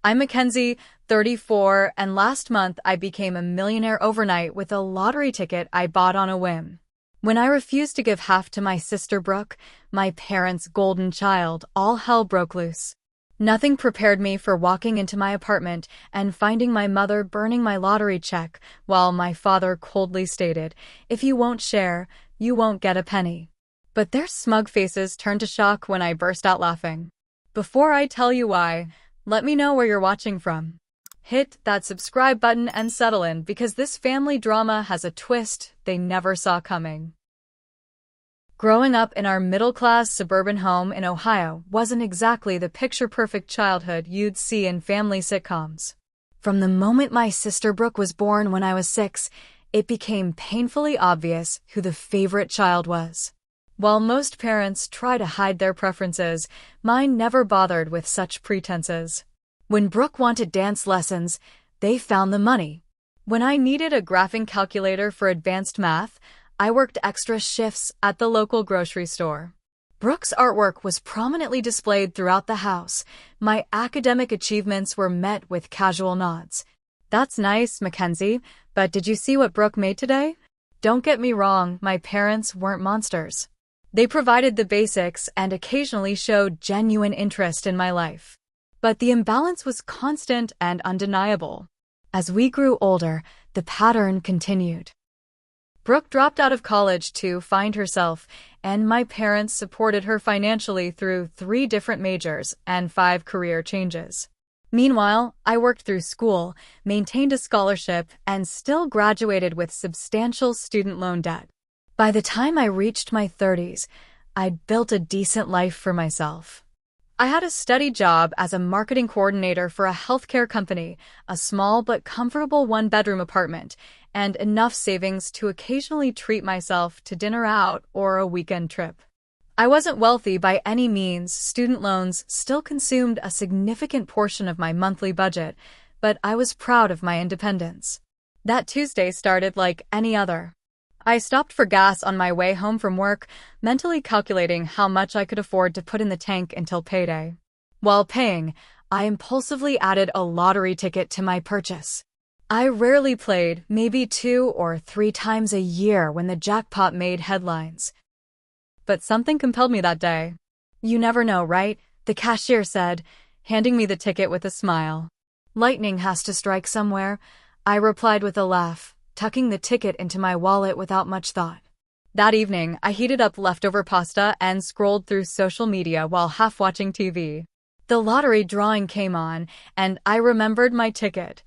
I'm Mackenzie, 34, and last month I became a millionaire overnight with a lottery ticket I bought on a whim. When I refused to give half to my sister Brooke, my parents' golden child, all hell broke loose. Nothing prepared me for walking into my apartment and finding my mother burning my lottery check while my father coldly stated, "If you won't share, you won't get a penny." But their smug faces turned to shock when I burst out laughing. Before I tell you why, let me know where you're watching from. Hit that subscribe button and settle in because this family drama has a twist they never saw coming. Growing up in our middle-class suburban home in Ohio wasn't exactly the picture-perfect childhood you'd see in family sitcoms. From the moment my sister Brooke was born when I was 6, it became painfully obvious who the favorite child was. While most parents try to hide their preferences, mine never bothered with such pretenses. When Brooke wanted dance lessons, they found the money. When I needed a graphing calculator for advanced math, I worked extra shifts at the local grocery store. Brooke's artwork was prominently displayed throughout the house. My academic achievements were met with casual nods. "That's nice, Mackenzie, but did you see what Brooke made today?" Don't get me wrong, my parents weren't monsters. They provided the basics and occasionally showed genuine interest in my life. But the imbalance was constant and undeniable. As we grew older, the pattern continued. Brooke dropped out of college to find herself, and my parents supported her financially through 3 different majors and 5 career changes. Meanwhile, I worked through school, maintained a scholarship, and still graduated with substantial student loan debt. By the time I reached my 30s, I'd built a decent life for myself. I had a steady job as a marketing coordinator for a healthcare company, a small but comfortable 1-bedroom apartment, and enough savings to occasionally treat myself to dinner out or a weekend trip. I wasn't wealthy by any means. Student loans still consumed a significant portion of my monthly budget, but I was proud of my independence. That Tuesday started like any other. I stopped for gas on my way home from work, mentally calculating how much I could afford to put in the tank until payday. While paying, I impulsively added a lottery ticket to my purchase. I rarely played, maybe 2 or 3 times a year when the jackpot made headlines. But something compelled me that day. "You never know, right?" the cashier said, handing me the ticket with a smile. "Lightning has to strike somewhere," I replied with a laugh, tucking the ticket into my wallet without much thought. That evening, I heated up leftover pasta and scrolled through social media while half watching TV. The lottery drawing came on, and I remembered my ticket.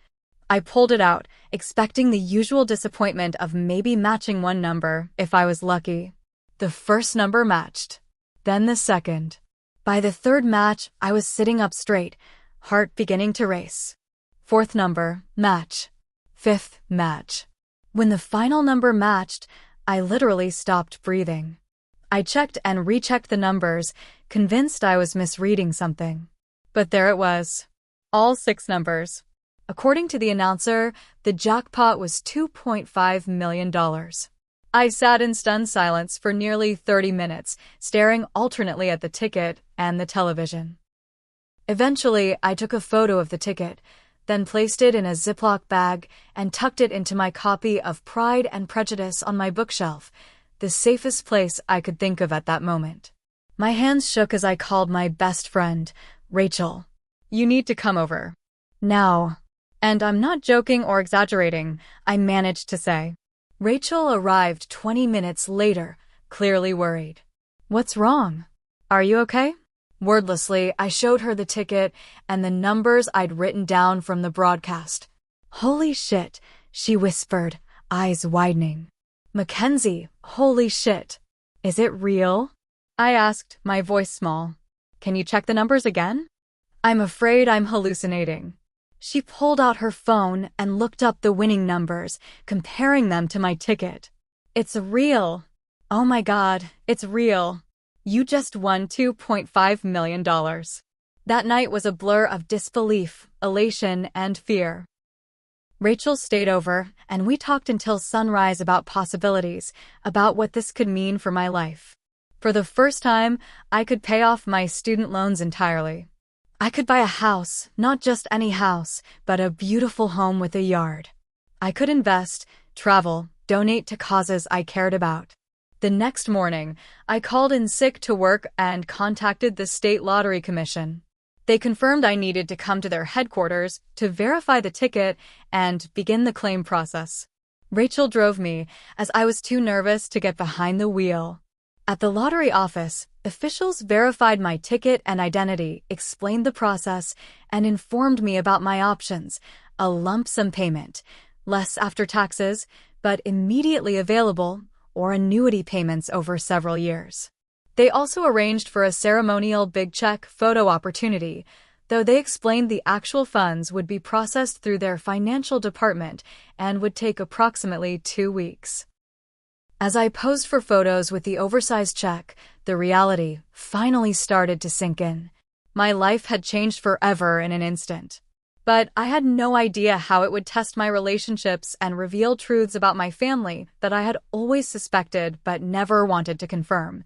I pulled it out, expecting the usual disappointment of maybe matching one number, if I was lucky. The first number matched. Then the second. By the 3rd match, I was sitting up straight, heart beginning to race. 4th number, match. 5th match. When the final number matched, I literally stopped breathing. I checked and rechecked the numbers, convinced I was misreading something. But there it was. All 6 numbers. According to the announcer, the jackpot was $2.5 million. I sat in stunned silence for nearly 30 minutes, staring alternately at the ticket and the television. Eventually, I took a photo of the ticket, then placed it in a Ziploc bag and tucked it into my copy of Pride and Prejudice on my bookshelf, the safest place I could think of at that moment. My hands shook as I called my best friend, Rachel. "You need to come over. Now." And I'm not joking or exaggerating, I managed to say. Rachel arrived 20 minutes later, clearly worried. "What's wrong? Are you okay?" Wordlessly, I showed her the ticket and the numbers I'd written down from the broadcast. "Holy shit," she whispered, eyes widening. "Mackenzie, holy shit. Is it real?" I asked, my voice small. "Can you check the numbers again?" "I'm afraid I'm hallucinating." She pulled out her phone and looked up the winning numbers, comparing them to my ticket. "It's real. Oh my God, it's real. You just won $2.5 million. That night was a blur of disbelief, elation, and fear. Rachel stayed over, and we talked until sunrise about possibilities, about what this could mean for my life. For the first time, I could pay off my student loans entirely. I could buy a house, not just any house, but a beautiful home with a yard. I could invest, travel, donate to causes I cared about. The next morning, I called in sick to work and contacted the State Lottery Commission. They confirmed I needed to come to their headquarters to verify the ticket and begin the claim process. Rachel drove me, as I was too nervous to get behind the wheel. At the lottery office, officials verified my ticket and identity, explained the process, and informed me about my options: a lump sum payment, less after taxes, but immediately available, or annuity payments over several years. They also arranged for a ceremonial big check photo opportunity, though they explained the actual funds would be processed through their financial department and would take approximately 2 weeks. As I posed for photos with the oversized check, the reality finally started to sink in. My life had changed forever in an instant. But I had no idea how it would test my relationships and reveal truths about my family that I had always suspected but never wanted to confirm.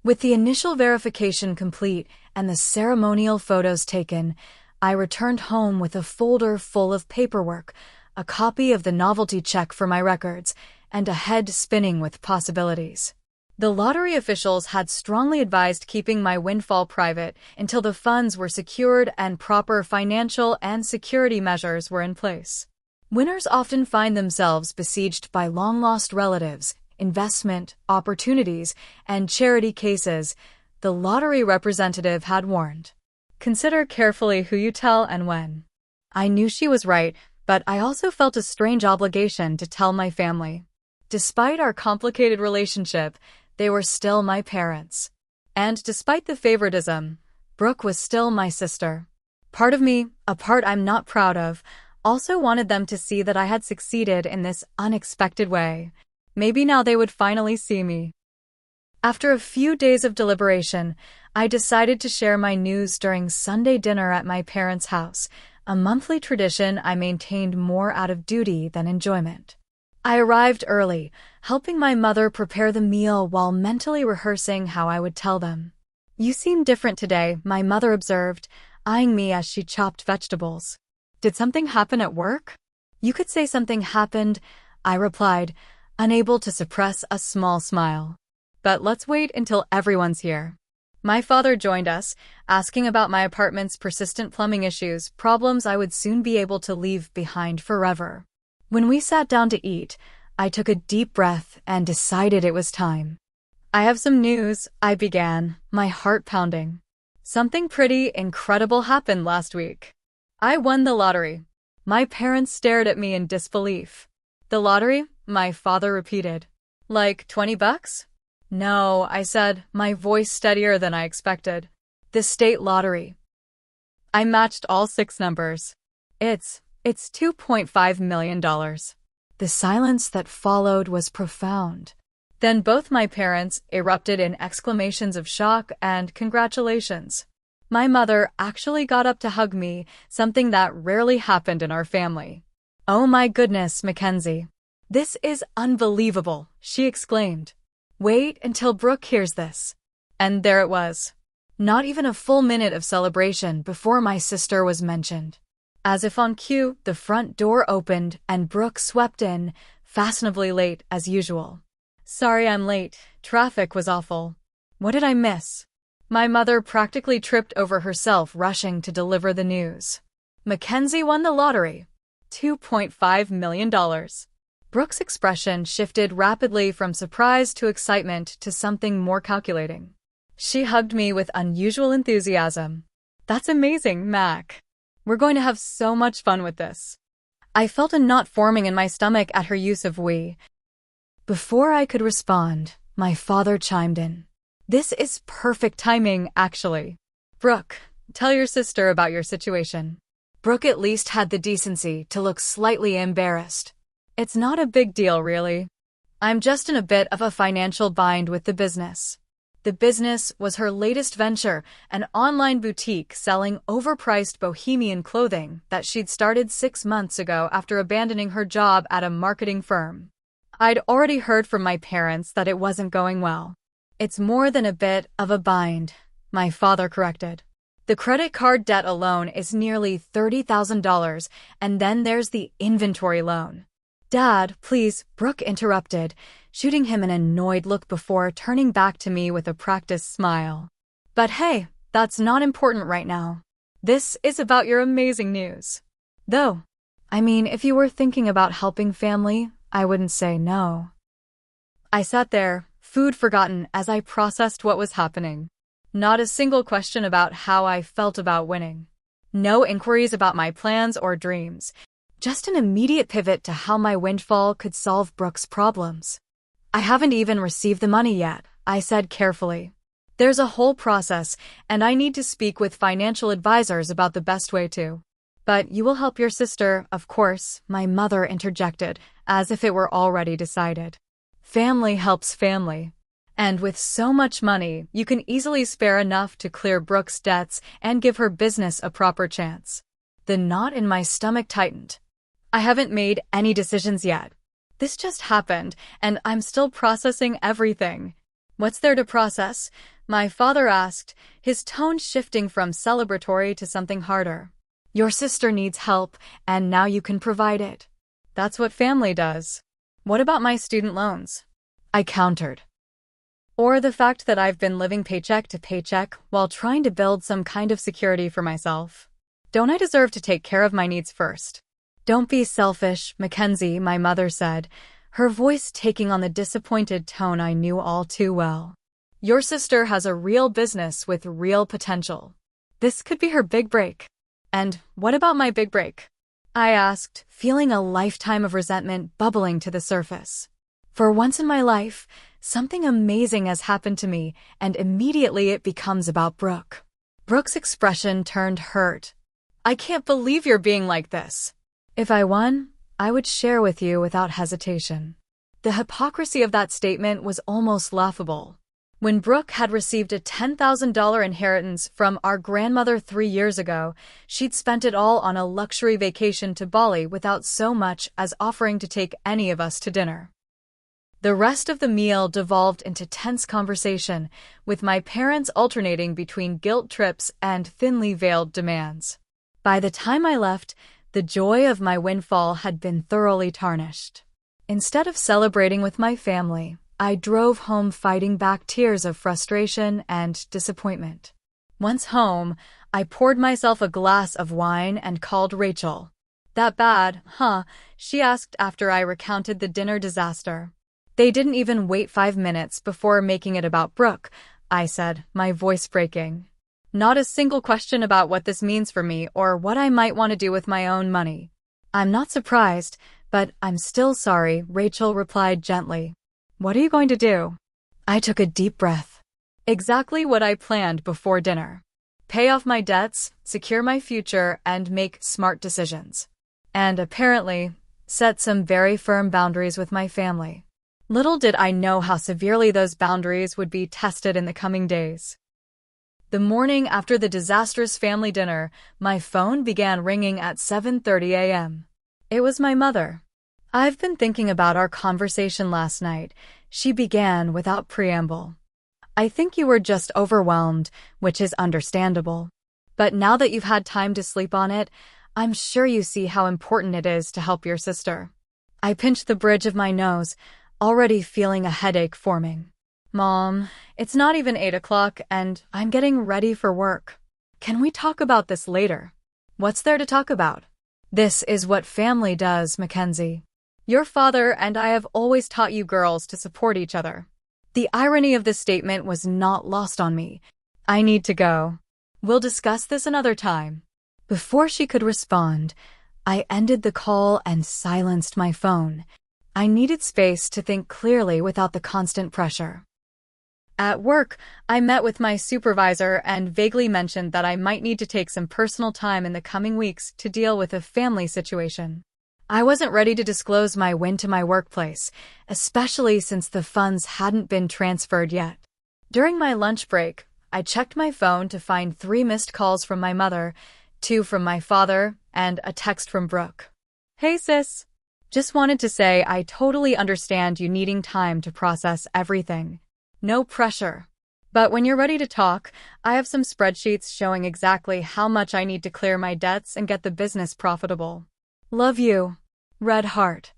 With the initial verification complete and the ceremonial photos taken, I returned home with a folder full of paperwork, a copy of the novelty check for my records, and a head spinning with possibilities. The lottery officials had strongly advised keeping my windfall private until the funds were secured and proper financial and security measures were in place. Winners often find themselves besieged by long-lost relatives, investment opportunities, and charity cases, the lottery representative had warned. Consider carefully who you tell and when. I knew she was right, but I also felt a strange obligation to tell my family. Despite our complicated relationship, they were still my parents. And despite the favoritism, Brooke was still my sister. Part of me, a part I'm not proud of, also wanted them to see that I had succeeded in this unexpected way. Maybe now they would finally see me. After a few days of deliberation, I decided to share my news during Sunday dinner at my parents' house, a monthly tradition I maintained more out of duty than enjoyment. I arrived early, helping my mother prepare the meal while mentally rehearsing how I would tell them. "You seem different today," my mother observed, eyeing me as she chopped vegetables. "Did something happen at work?" "You could say something happened," I replied, unable to suppress a small smile. "But let's wait until everyone's here." My father joined us, asking about my apartment's persistent plumbing issues, problems I would soon be able to leave behind forever. When we sat down to eat, I took a deep breath and decided it was time. "I have some news," I began, my heart pounding. "Something pretty incredible happened last week. I won the lottery." My parents stared at me in disbelief. "The lottery?" my father repeated. "Like $20? "No," I said, my voice steadier than I expected. "The state lottery." I matched all 6 numbers. It's $2.5 million. The silence that followed was profound. Then both my parents erupted in exclamations of shock and congratulations. My mother actually got up to hug me, something that rarely happened in our family. "Oh my goodness, Mackenzie. This is unbelievable," she exclaimed. "Wait until Brooke hears this." And there it was. Not even a full minute of celebration before my sister was mentioned. As if on cue, the front door opened and Brooke swept in, fashionably late as usual. "Sorry I'm late. Traffic was awful." "What did I miss?" My mother practically tripped over herself rushing to deliver the news. Mackenzie won the lottery. $2.5 million. Brooke's expression shifted rapidly from surprise to excitement to something more calculating. She hugged me with unusual enthusiasm. "That's amazing, Mac. We're going to have so much fun with this." I felt a knot forming in my stomach at her use of we. Before I could respond, my father chimed in. "This is perfect timing, actually. Brooke, tell your sister about your situation." Brooke at least had the decency to look slightly embarrassed. "It's not a big deal, really. I'm just in a bit of a financial bind with the business." The business was her latest venture, an online boutique selling overpriced bohemian clothing that she'd started 6 months ago after abandoning her job at a marketing firm. I'd already heard from my parents that it wasn't going well. "It's more than a bit of a bind," my father corrected. The credit card debt alone is nearly $30,000, and then there's the inventory loan. Dad, please, Brooke interrupted, shooting him an annoyed look before turning back to me with a practiced smile. But hey, that's not important right now. This is about your amazing news. Though, I mean, if you were thinking about helping family, I wouldn't say no. I sat there, food forgotten, as I processed what was happening. Not a single question about how I felt about winning. No inquiries about my plans or dreams. Just an immediate pivot to how my windfall could solve Brooke's problems. I haven't even received the money yet, I said carefully. There's a whole process, and I need to speak with financial advisors about the best way to. But you will help your sister, of course, my mother interjected, as if it were already decided. Family helps family. And with so much money, you can easily spare enough to clear Brooke's debts and give her business a proper chance. The knot in my stomach tightened. I haven't made any decisions yet. This just happened, and I'm still processing everything. What's there to process? My father asked, his tone shifting from celebratory to something harder. Your sister needs help, and now you can provide it. That's what family does. What about my student loans? I countered. Or the fact that I've been living paycheck to paycheck while trying to build some kind of security for myself. Don't I deserve to take care of my needs first? Don't be selfish, Mackenzie, my mother said, her voice taking on the disappointed tone I knew all too well. Your sister has a real business with real potential. This could be her big break. And what about my big break? I asked, feeling a lifetime of resentment bubbling to the surface. For once in my life, something amazing has happened to me, and immediately it becomes about Brooke. Brooke's expression turned hurt. I can't believe you're being like this. If I won, I would share with you without hesitation. The hypocrisy of that statement was almost laughable. When Brooke had received a $10,000 inheritance from our grandmother 3 years ago, she'd spent it all on a luxury vacation to Bali without so much as offering to take any of us to dinner. The rest of the meal devolved into tense conversation, with my parents alternating between guilt trips and thinly veiled demands. By the time I left, the joy of my windfall had been thoroughly tarnished. Instead of celebrating with my family, I drove home fighting back tears of frustration and disappointment. Once home, I poured myself a glass of wine and called Rachel. That bad, huh? She asked after I recounted the dinner disaster. They didn't even wait 5 minutes before making it about Brooke, I said, my voice breaking. Not a single question about what this means for me or what I might want to do with my own money. I'm not surprised, but I'm still sorry, Rachel replied gently. What are you going to do? I took a deep breath. Exactly what I planned before dinner. Pay off my debts, secure my future, and make smart decisions. And apparently, set some very firm boundaries with my family. Little did I know how severely those boundaries would be tested in the coming days. The morning after the disastrous family dinner, my phone began ringing at 7:30 a.m. It was my mother. I've been thinking about our conversation last night, she began without preamble. I think you were just overwhelmed, which is understandable. But now that you've had time to sleep on it, I'm sure you see how important it is to help your sister. I pinched the bridge of my nose, already feeling a headache forming. Mom, it's not even 8 o'clock and I'm getting ready for work. Can we talk about this later? What's there to talk about? This is what family does, Mackenzie. Your father and I have always taught you girls to support each other. The irony of this statement was not lost on me. I need to go. We'll discuss this another time. Before she could respond, I ended the call and silenced my phone. I needed space to think clearly without the constant pressure. At work, I met with my supervisor and vaguely mentioned that I might need to take some personal time in the coming weeks to deal with a family situation. I wasn't ready to disclose my win to my workplace, especially since the funds hadn't been transferred yet. During my lunch break, I checked my phone to find 3 missed calls from my mother, 2 from my father, and a text from Brooke. Hey sis. Just wanted to say I totally understand you needing time to process everything. No pressure. But when you're ready to talk, I have some spreadsheets showing exactly how much I need to clear my debts and get the business profitable. Love you. Red heart.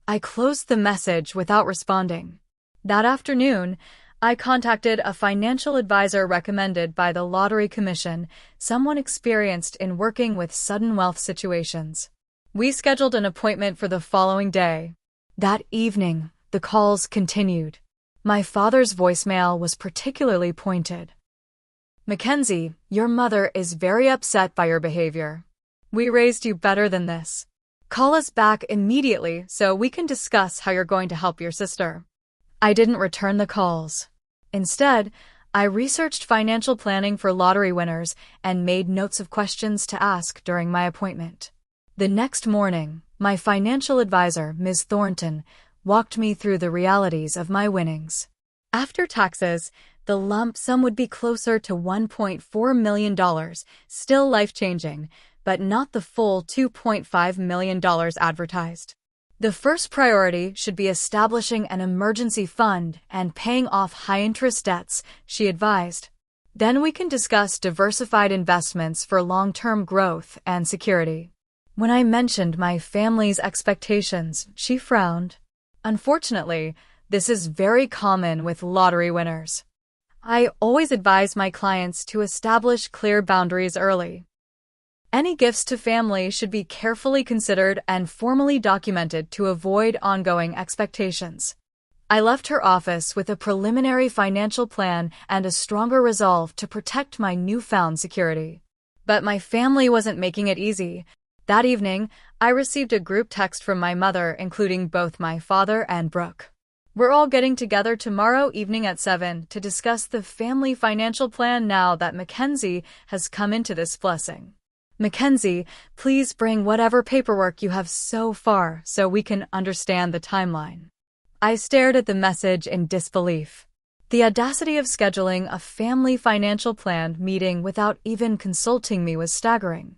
I closed the message without responding. That afternoon, I contacted a financial advisor recommended by the Lottery Commission, someone experienced in working with sudden wealth situations. We scheduled an appointment for the following day. That evening, the calls continued. My father's voicemail was particularly pointed. Mackenzie, your mother is very upset by your behavior. We raised you better than this. Call us back immediately so we can discuss how you're going to help your sister. I didn't return the calls. Instead, I researched financial planning for lottery winners and made notes of questions to ask during my appointment. The next morning, my financial advisor, Ms. Thornton, walked me through the realities of my winnings. After taxes, the lump sum would be closer to $1.4 million, still life-changing, but not the full $2.5 million advertised. The first priority should be establishing an emergency fund and paying off high-interest debts, she advised. Then we can discuss diversified investments for long-term growth and security. When I mentioned my family's expectations, she frowned. Unfortunately, this is very common with lottery winners. I always advise my clients to establish clear boundaries early. Any gifts to family should be carefully considered and formally documented to avoid ongoing expectations. I left her office with a preliminary financial plan and a stronger resolve to protect my newfound security. But my family wasn't making it easy. That evening, I received a group text from my mother, including both my father and Brooke. We're all getting together tomorrow evening at 7 to discuss the family financial plan now that Mackenzie has come into this blessing. Mackenzie, please bring whatever paperwork you have so far so we can understand the timeline. I stared at the message in disbelief. The audacity of scheduling a family financial plan meeting without even consulting me was staggering.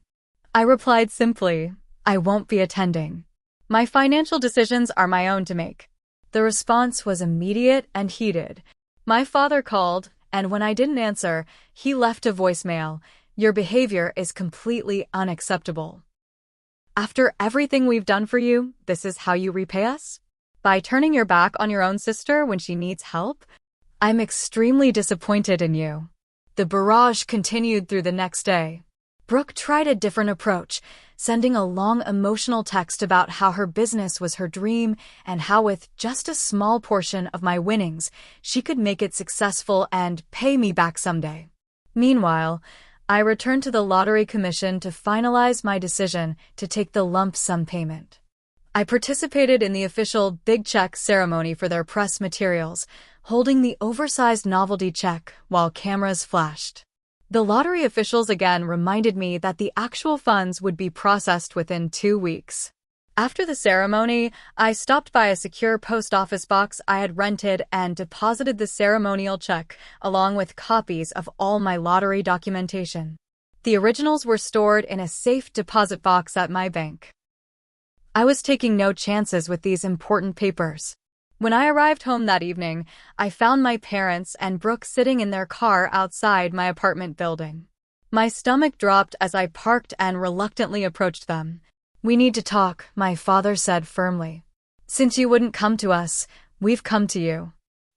I replied simply, I won't be attending. My financial decisions are my own to make. The response was immediate and heated. My father called, and when I didn't answer, he left a voicemail. Your behavior is completely unacceptable. After everything we've done for you, this is how you repay us? By turning your back on your own sister when she needs help? I'm extremely disappointed in you. The barrage continued through the next day. Brooke tried a different approach, sending a long emotional text about how her business was her dream and how with just a small portion of my winnings, she could make it successful and pay me back someday. Meanwhile, I returned to the Lottery Commission to finalize my decision to take the lump sum payment. I participated in the official big check ceremony for their press materials, holding the oversized novelty check while cameras flashed. The lottery officials again reminded me that the actual funds would be processed within 2 weeks. After the ceremony, I stopped by a secure post office box I had rented and deposited the ceremonial check, along with copies of all my lottery documentation. The originals were stored in a safe deposit box at my bank. I was taking no chances with these important papers. When I arrived home that evening, I found my parents and Brooke sitting in their car outside my apartment building. My stomach dropped as I parked and reluctantly approached them. We need to talk, my father said firmly. Since you wouldn't come to us, we've come to you.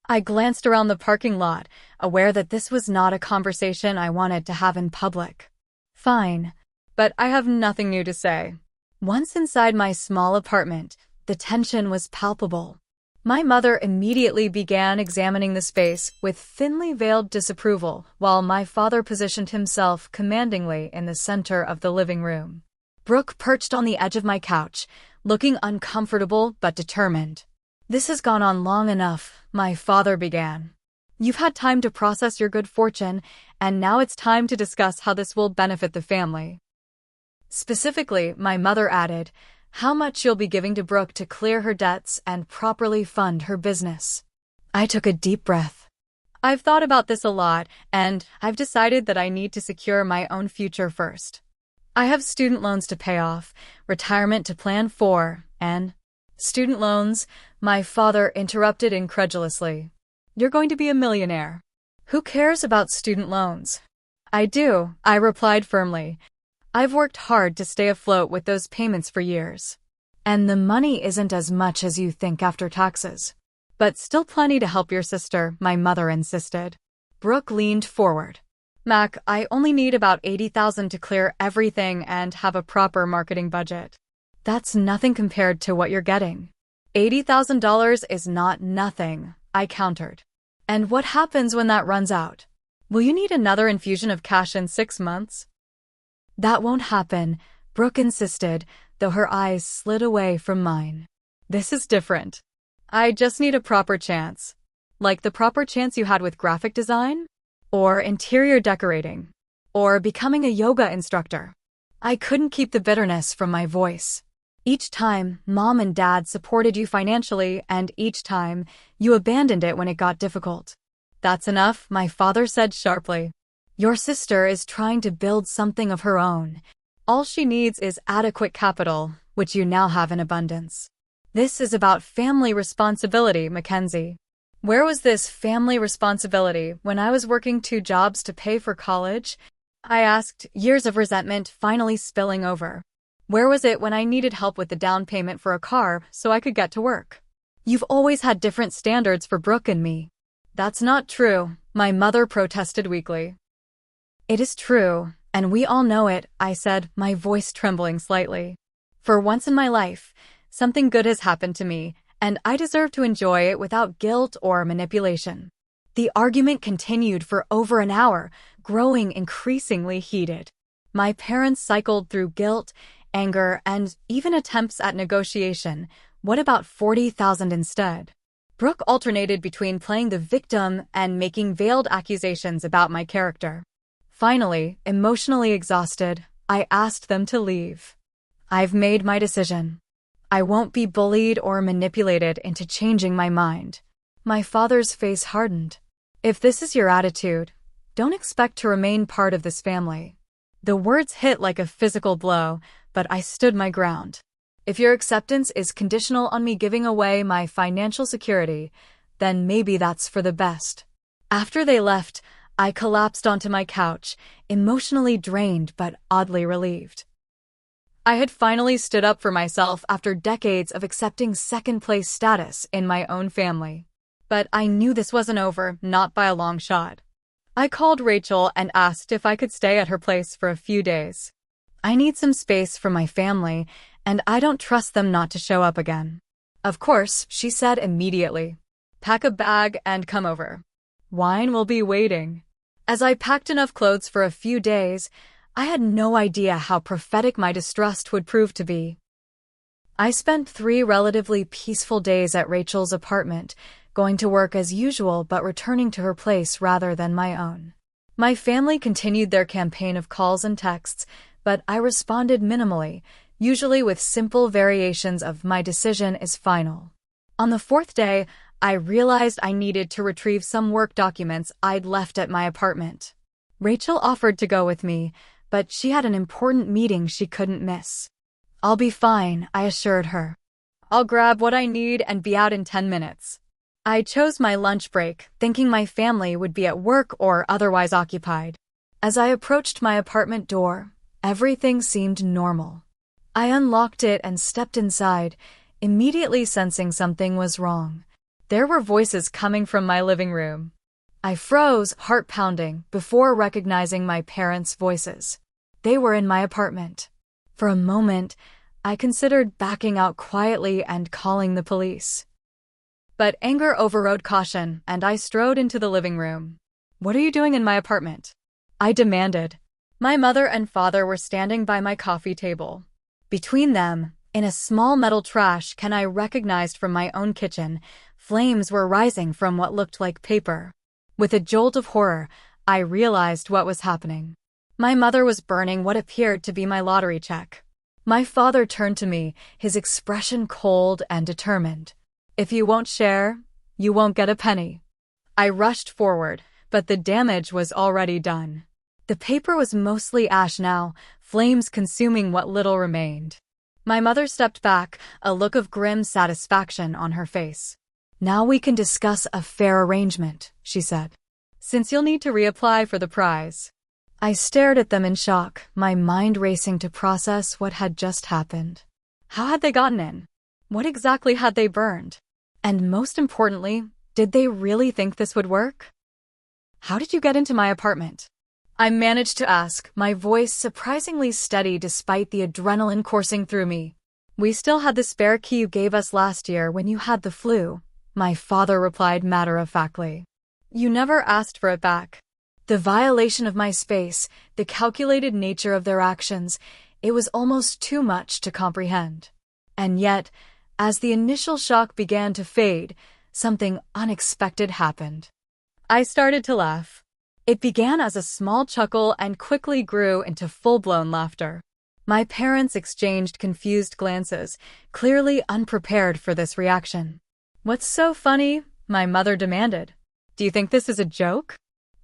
I glanced around the parking lot, aware that this was not a conversation I wanted to have in public. Fine, but I have nothing new to say. Once inside my small apartment, the tension was palpable. My mother immediately began examining the space with thinly veiled disapproval, while my father positioned himself commandingly in the center of the living room. Brooke perched on the edge of my couch, looking uncomfortable but determined. This has gone on long enough, my father began. You've had time to process your good fortune, and now it's time to discuss how this will benefit the family. Specifically, my mother added, how much you'll be giving to Brooke to clear her debts and properly fund her business. I took a deep breath. I've thought about this a lot, and I've decided that I need to secure my own future first. I have student loans to pay off, retirement to plan for, and student loans, my father interrupted incredulously. You're going to be a millionaire. Who cares about student loans? I do, I replied firmly. I've worked hard to stay afloat with those payments for years. And the money isn't as much as you think after taxes. But still plenty to help your sister, my mother insisted. Brooke leaned forward. Mac, I only need about $80,000 to clear everything and have a proper marketing budget. That's nothing compared to what you're getting. $80,000 is not nothing, I countered. And what happens when that runs out? Will you need another infusion of cash in 6 months? That won't happen, Brooke insisted, though her eyes slid away from mine. This is different. I just need a proper chance. Like the proper chance you had with graphic design? Or interior decorating? Or becoming a yoga instructor? I couldn't keep the bitterness from my voice. Each time, Mom and Dad supported you financially, and each time, you abandoned it when it got difficult. That's enough, my father said sharply. Your sister is trying to build something of her own. All she needs is adequate capital, which you now have in abundance. This is about family responsibility, Mackenzie. Where was this family responsibility when I was working 2 jobs to pay for college? I asked, years of resentment finally spilling over. Where was it when I needed help with the down payment for a car so I could get to work? You've always had different standards for Brooke and me. That's not true, my mother protested weakly. It is true, and we all know it, I said, my voice trembling slightly. For once in my life, something good has happened to me, and I deserve to enjoy it without guilt or manipulation. The argument continued for over an hour, growing increasingly heated. My parents cycled through guilt, anger, and even attempts at negotiation. What about $40,000 instead? Brooke alternated between playing the victim and making veiled accusations about my character. Finally, emotionally exhausted, I asked them to leave. I've made my decision. I won't be bullied or manipulated into changing my mind. My father's face hardened. If this is your attitude, don't expect to remain part of this family. The words hit like a physical blow, but I stood my ground. If your acceptance is conditional on me giving away my financial security, then maybe that's for the best. After they left, I collapsed onto my couch, emotionally drained but oddly relieved. I had finally stood up for myself after decades of accepting second-place status in my own family. But I knew this wasn't over, not by a long shot. I called Rachel and asked if I could stay at her place for a few days. I need some space from my family, and I don't trust them not to show up again. Of course, she said immediately. Pack a bag and come over. Wine will be waiting. As I packed enough clothes for a few days, I had no idea how prophetic my distrust would prove to be. I spent 3 relatively peaceful days at Rachel's apartment, going to work as usual but returning to her place rather than my own. My family continued their campaign of calls and texts, but I responded minimally, usually with simple variations of my decision is final. On the 4th day, I realized I needed to retrieve some work documents I'd left at my apartment. Rachel offered to go with me, but she had an important meeting she couldn't miss. I'll be fine, I assured her. I'll grab what I need and be out in 10 minutes. I chose my lunch break, thinking my family would be at work or otherwise occupied. As I approached my apartment door, everything seemed normal. I unlocked it and stepped inside, immediately sensing something was wrong. There were voices coming from my living room. I froze, heart pounding, before recognizing my parents' voices. They were in my apartment. For a moment, I considered backing out quietly and calling the police. But anger overrode caution, and I strode into the living room. What are you doing in my apartment? I demanded. My mother and father were standing by my coffee table. Between them, in a small metal trash can I recognized from my own kitchen, flames were rising from what looked like paper. With a jolt of horror, I realized what was happening. My mother was burning what appeared to be my lottery check. My father turned to me, his expression cold and determined. If you won't share, you won't get a penny. I rushed forward, but the damage was already done. The paper was mostly ash now, flames consuming what little remained. My mother stepped back, a look of grim satisfaction on her face. Now we can discuss a fair arrangement, she said. since you'll need to reapply for the prize. I stared at them in shock, my mind racing to process what had just happened. How had they gotten in? What exactly had they burned? And most importantly, did they really think this would work? How did you get into my apartment? I managed to ask, my voice surprisingly steady despite the adrenaline coursing through me. We still had the spare key you gave us last year when you had the flu, my father replied matter-of-factly. You never asked for it back. The violation of my space, the calculated nature of their actions, it was almost too much to comprehend. And yet, as the initial shock began to fade, something unexpected happened. I started to laugh. It began as a small chuckle and quickly grew into full-blown laughter. My parents exchanged confused glances, clearly unprepared for this reaction. What's so funny? My mother demanded. Do you think this is a joke?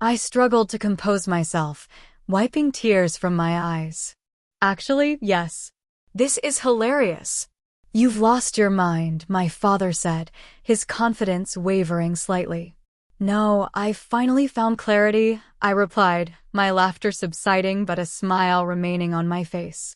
I struggled to compose myself, wiping tears from my eyes. Actually, yes. This is hilarious. You've lost your mind, my father said, his confidence wavering slightly. No, I've finally found clarity, I replied, my laughter subsiding but a smile remaining on my face.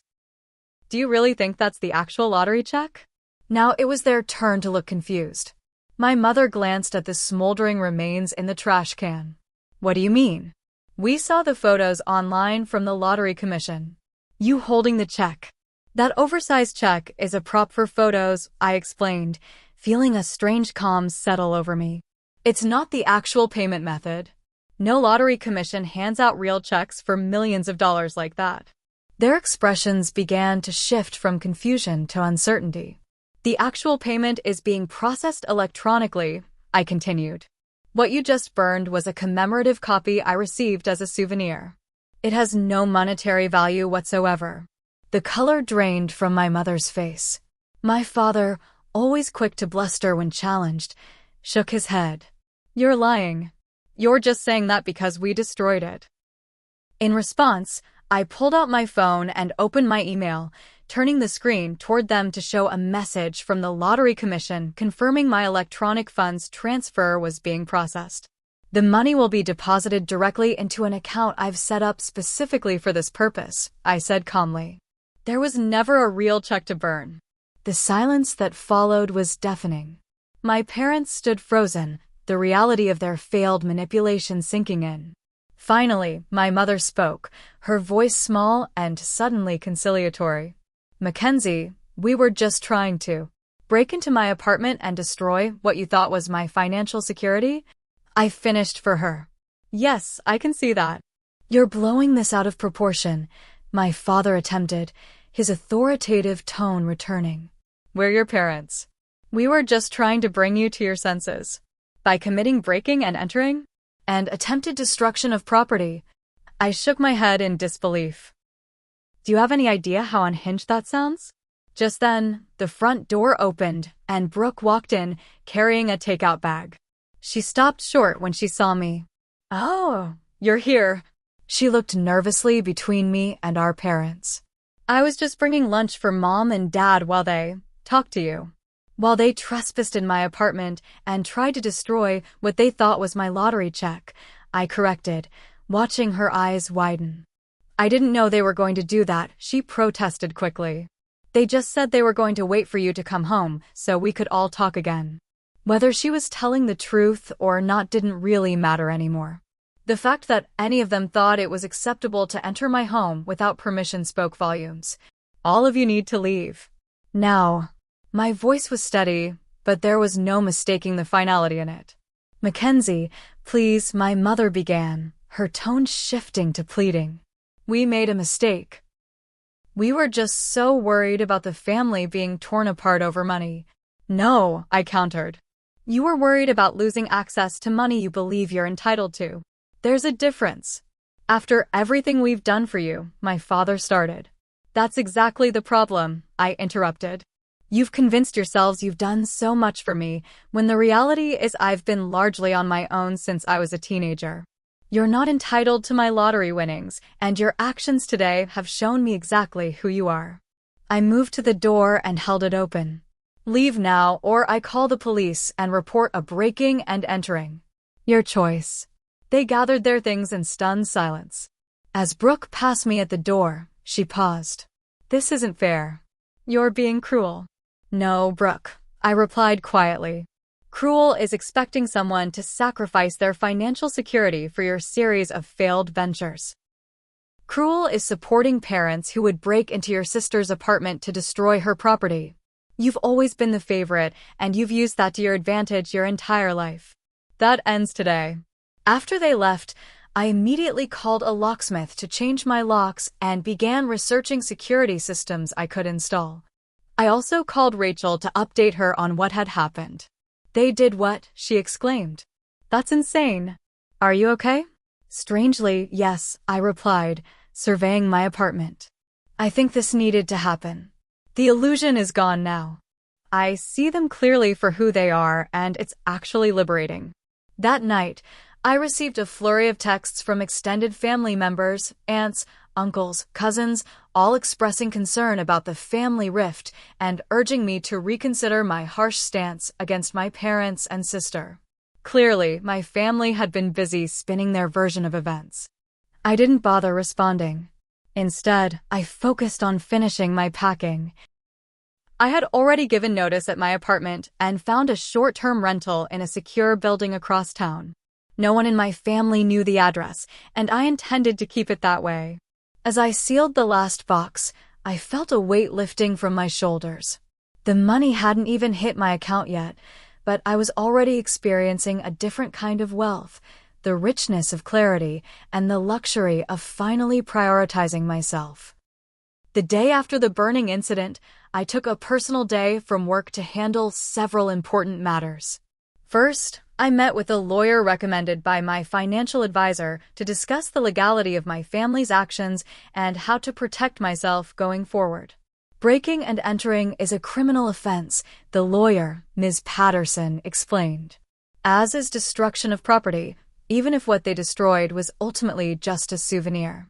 Do you really think that's the actual lottery check? Now it was their turn to look confused. My mother glanced at the smoldering remains in the trash can. What do you mean? We saw the photos online from the lottery commission. You holding the check. That oversized check is a prop for photos, I explained, feeling a strange calm settle over me. It's not the actual payment method. No lottery commission hands out real checks for millions of dollars like that. Their expressions began to shift from confusion to uncertainty. The actual payment is being processed electronically, I continued. What you just burned was a commemorative copy I received as a souvenir. It has no monetary value whatsoever. The color drained from my mother's face. My father, always quick to bluster when challenged, shook his head. You're lying. You're just saying that because we destroyed it. In response, I pulled out my phone and opened my email, turning the screen toward them to show a message from the Lottery Commission confirming my electronic funds transfer was being processed. The money will be deposited directly into an account I've set up specifically for this purpose, I said calmly. There was never a real check to burn. The silence that followed was deafening. My parents stood frozen, the reality of their failed manipulation sinking in. Finally, my mother spoke, her voice small and suddenly conciliatory. Mackenzie, we were just trying to break into my apartment and destroy what you thought was my financial security? I finished for her. Yes, I can see that. You're blowing this out of proportion, my father attempted, his authoritative tone returning. We're your parents. We were just trying to bring you to your senses. By committing breaking and entering and attempted destruction of property, I shook my head in disbelief. Do you have any idea how unhinged that sounds? Just then, the front door opened and Brooke walked in, carrying a takeout bag. She stopped short when she saw me. Oh, you're here. She looked nervously between me and our parents. I was just bringing lunch for Mom and Dad while they talked to you. While they trespassed in my apartment and tried to destroy what they thought was my lottery check, I corrected, watching her eyes widen. I didn't know they were going to do that, she protested quickly. They just said they were going to wait for you to come home so we could all talk again. Whether she was telling the truth or not didn't really matter anymore. The fact that any of them thought it was acceptable to enter my home without permission spoke volumes. All of you need to leave. Now. My voice was steady, but there was no mistaking the finality in it. Mackenzie, please, my mother began, her tone shifting to pleading. We made a mistake. We were just so worried about the family being torn apart over money. No, I countered. You were worried about losing access to money you believe you're entitled to. There's a difference. After everything we've done for you, my father started. That's exactly the problem, I interrupted. You've convinced yourselves you've done so much for me, when the reality is I've been largely on my own since I was a teenager. You're not entitled to my lottery winnings, and your actions today have shown me exactly who you are. I moved to the door and held it open. Leave now, or I call the police and report a breaking and entering. Your choice. They gathered their things in stunned silence. As Brooke passed me at the door, she paused. This isn't fair. You're being cruel. No, Brooke, I replied quietly. Cruel is expecting someone to sacrifice their financial security for your series of failed ventures. Cruel is supporting parents who would break into your sister's apartment to destroy her property. You've always been the favorite, and you've used that to your advantage your entire life. That ends today. After they left, I immediately called a locksmith to change my locks and began researching security systems I could install. I also called Rachel to update her on what had happened. They did what? She exclaimed. That's insane. Are you okay? Strangely, yes, I replied, surveying my apartment. I think this needed to happen. The illusion is gone now. I see them clearly for who they are, and it's actually liberating. That night, I received a flurry of texts from extended family members, aunts, uncles, cousins, all expressing concern about the family rift and urging me to reconsider my harsh stance against my parents and sister. Clearly, my family had been busy spinning their version of events. I didn't bother responding. Instead, I focused on finishing my packing. I had already given notice at my apartment and found a short-term rental in a secure building across town. No one in my family knew the address, and I intended to keep it that way. As I sealed the last box, I felt a weight lifting from my shoulders. The money hadn't even hit my account yet, but I was already experiencing a different kind of wealth, the richness of clarity, and the luxury of finally prioritizing myself. The day after the burning incident, I took a personal day from work to handle several important matters. First, I met with a lawyer recommended by my financial advisor to discuss the legality of my family's actions and how to protect myself going forward. Breaking and entering is a criminal offense, the lawyer, Ms. Patterson, explained. As is destruction of property, even if what they destroyed was ultimately just a souvenir.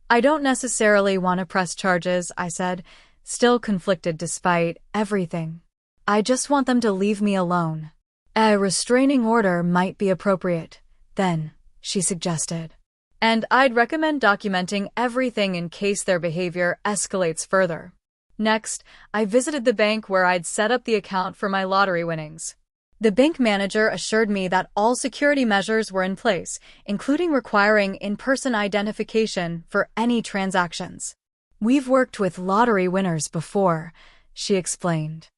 I don't necessarily want to press charges, I said, still conflicted despite everything. I just want them to leave me alone. A restraining order might be appropriate, then, she suggested. And I'd recommend documenting everything in case their behavior escalates further. Next, I visited the bank where I'd set up the account for my lottery winnings. The bank manager assured me that all security measures were in place, including requiring in-person identification for any transactions. We've worked with lottery winners before, she explained.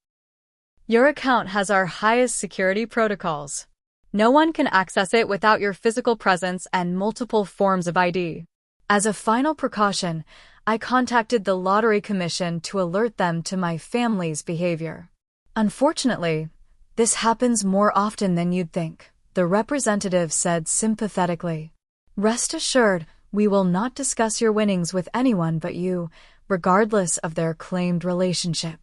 Your account has our highest security protocols. No one can access it without your physical presence and multiple forms of ID. As a final precaution, I contacted the Lottery Commission to alert them to my family's behavior. Unfortunately, this happens more often than you'd think, the representative said sympathetically. Rest assured, we will not discuss your winnings with anyone but you, regardless of their claimed relationship.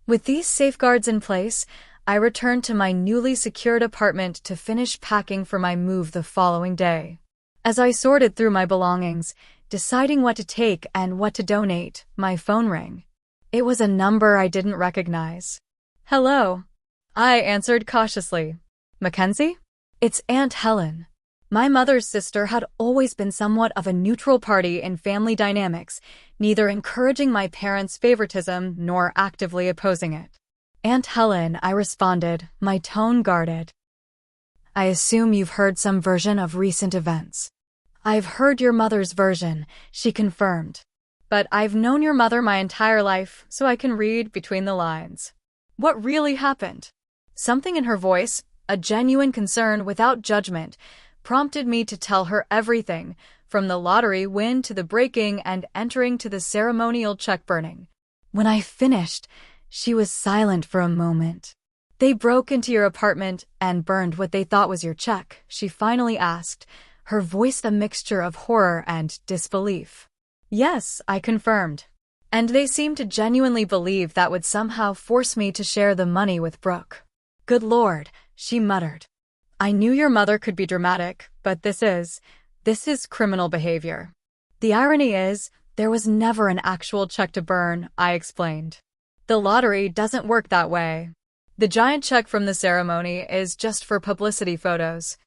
With these safeguards in place, I returned to my newly secured apartment to finish packing for my move the following day. As I sorted through my belongings, deciding what to take and what to donate, my phone rang. It was a number I didn't recognize. Hello. I answered cautiously. Mackenzie? It's Aunt Helen. My mother's sister had always been somewhat of a neutral party in family dynamics, neither encouraging my parents' favoritism nor actively opposing it. Aunt Helen, I responded, my tone guarded. I assume you've heard some version of recent events. I've heard your mother's version, she confirmed. But I've known your mother my entire life, so I can read between the lines. What really happened? Something in her voice, a genuine concern without judgment, prompted me to tell her everything, from the lottery win to the breaking and entering to the ceremonial check burning. When I finished, she was silent for a moment. They broke into your apartment and burned what they thought was your check, she finally asked, her voice a mixture of horror and disbelief. Yes, I confirmed. And they seemed to genuinely believe that would somehow force me to share the money with Brooke. Good Lord, she muttered. I knew your mother could be dramatic, but this is criminal behavior. The irony is, there was never an actual check to burn, I explained. The lottery doesn't work that way. The giant check from the ceremony is just for publicity photos.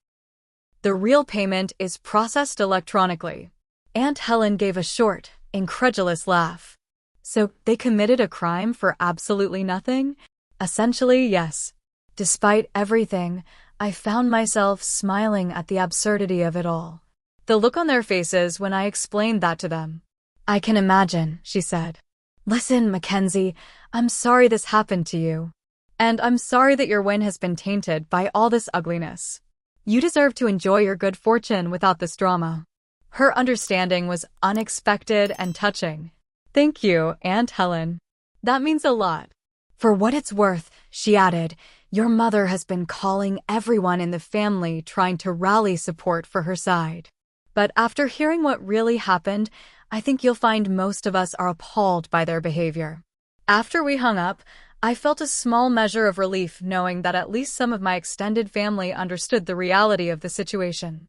The real payment is processed electronically. Aunt Helen gave a short, incredulous laugh. So they committed a crime for absolutely nothing? Essentially, yes. Despite everything, I found myself smiling at the absurdity of it all. The look on their faces when I explained that to them. I can imagine, she said. Listen, Mackenzie, I'm sorry this happened to you. And I'm sorry that your win has been tainted by all this ugliness. You deserve to enjoy your good fortune without this drama. Her understanding was unexpected and touching. Thank you, Aunt Helen. That means a lot. For what it's worth, she added, your mother has been calling everyone in the family trying to rally support for her side. But after hearing what really happened, I think you'll find most of us are appalled by their behavior. After we hung up, I felt a small measure of relief knowing that at least some of my extended family understood the reality of the situation.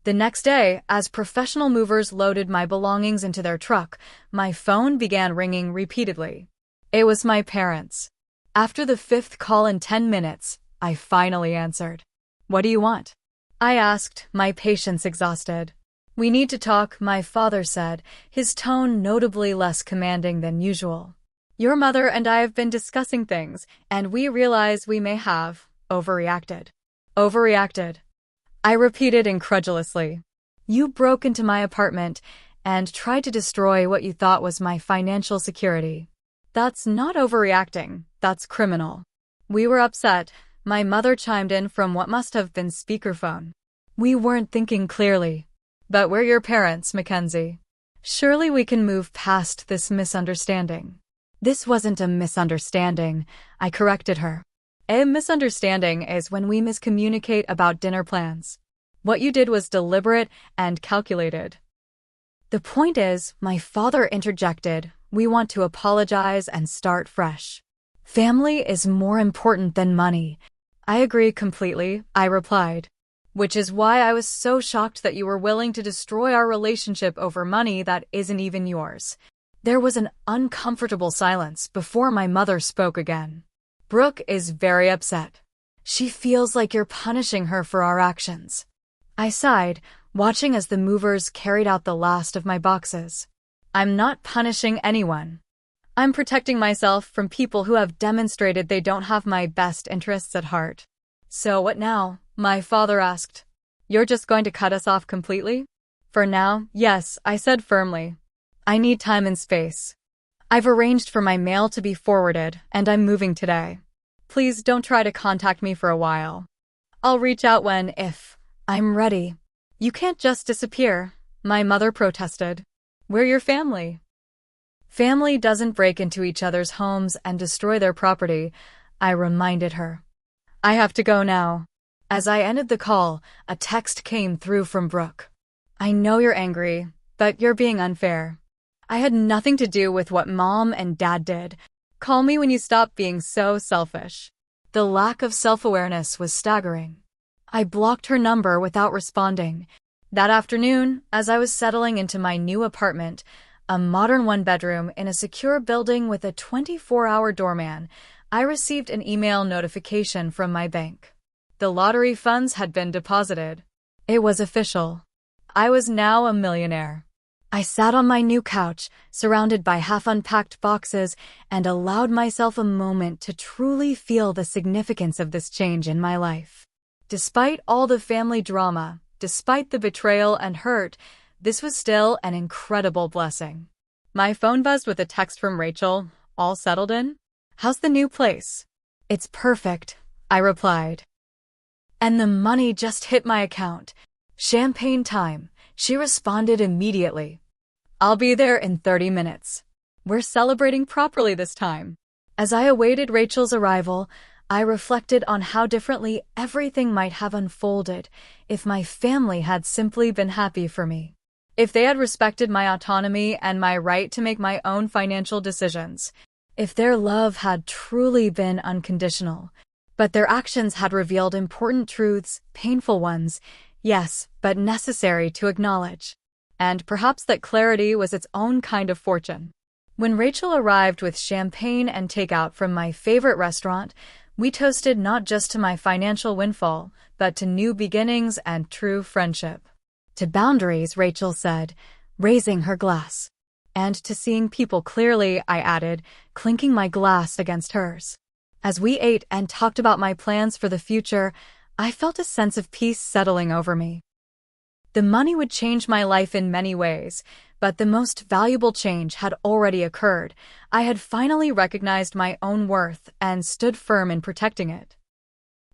The next day, as professional movers loaded my belongings into their truck, my phone began ringing repeatedly. It was my parents. After the fifth call in 10 minutes, I finally answered. What do you want? I asked, my patience exhausted. We need to talk, my father said, his tone notably less commanding than usual. Your mother and I have been discussing things, and we realize we may have overreacted. Overreacted. I repeated incredulously. You broke into my apartment and tried to destroy what you thought was my financial security. That's not overreacting, that's criminal. We were upset. My mother chimed in from what must have been speakerphone. We weren't thinking clearly. But we're your parents, Mackenzie. Surely we can move past this misunderstanding. This wasn't a misunderstanding, I corrected her. A misunderstanding is when we miscommunicate about dinner plans. What you did was deliberate and calculated. The point is, my father interjected, we want to apologize and start fresh. Family is more important than money. I agree completely, I replied. Which is why I was so shocked that you were willing to destroy our relationship over money that isn't even yours. There was an uncomfortable silence before my mother spoke again. Brooke is very upset. She feels like you're punishing her for our actions. I sighed, watching as the movers carried out the last of my boxes. I'm not punishing anyone. I'm protecting myself from people who have demonstrated they don't have my best interests at heart. So what now? My father asked. You're just going to cut us off completely? For now, yes, I said firmly. I need time and space. I've arranged for my mail to be forwarded, and I'm moving today. Please don't try to contact me for a while. I'll reach out if I'm ready. You can't just disappear, my mother protested. We're your family. Family doesn't break into each other's homes and destroy their property, I reminded her. I have to go now. As I ended the call, a text came through from Brooke. I know you're angry, but you're being unfair. I had nothing to do with what Mom and Dad did. Call me when you stop being so selfish. The lack of self-awareness was staggering. I blocked her number without responding. That afternoon, as I was settling into my new apartment, a modern one-bedroom in a secure building with a 24-hour doorman, I received an email notification from my bank. The lottery funds had been deposited. It was official. I was now a millionaire. I sat on my new couch, surrounded by half-unpacked boxes, and allowed myself a moment to truly feel the significance of this change in my life. Despite all the family drama, despite the betrayal and hurt, this was still an incredible blessing. My phone buzzed with a text from Rachel. All settled in? How's the new place? It's perfect, I replied. And the money just hit my account. Champagne time, she responded immediately. I'll be there in 30 minutes. We're celebrating properly this time. As I awaited Rachel's arrival, I reflected on how differently everything might have unfolded if my family had simply been happy for me. If they had respected my autonomy and my right to make my own financial decisions. If their love had truly been unconditional. But their actions had revealed important truths, painful ones, yes, but necessary to acknowledge. And perhaps that clarity was its own kind of fortune. When Rachel arrived with champagne and takeout from my favorite restaurant, We toasted not just to my financial windfall, but to new beginnings and true friendship. To boundaries, Rachel said, raising her glass. And to seeing people clearly, I added, clinking my glass against hers. As we ate and talked about my plans for the future, I felt a sense of peace settling over me. The money would change my life in many ways, but the most valuable change had already occurred. I had finally recognized my own worth and stood firm in protecting it.